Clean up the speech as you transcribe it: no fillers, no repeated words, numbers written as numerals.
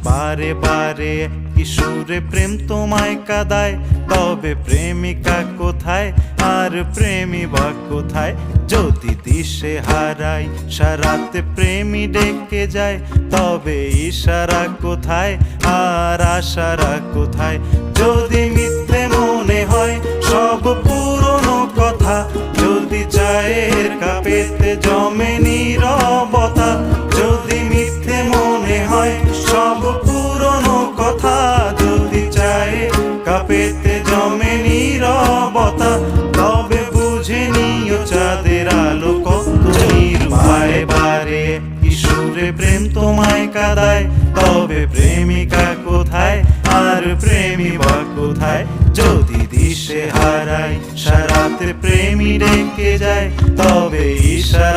বারে বারে কিশোরে প্রেম তোমায় কাঁদায়, তবে প্রেমিকা কোথায় আর প্রেমী বা কোথায়? যদি দিশে হারাই সারাতে প্রেমী ডেকে যায়, তবে ইশারা কোথায় আর আশারা কোথায়? যদি মিথ্যে মনে হয় সব পুরনো কথা, যদি চায়ের কাপেতে জমে নীরবতা, যদি মিথ্যে মনে হয় সব পুরনো কথা, যদি চায়ের কাপেতে জমে নীরবতা, তবে বুঝে নিও চাঁদের আলো কত নির্বায়। বারে কিশোরে প্রেম তোমায় কাঁদায়, তবে প্রেমিকা কোথায় আর প্রেমী বা কোথায়? যদি দিশে হারাই সারাতে প্রেমী ডেকে যায়, তবে ইশারা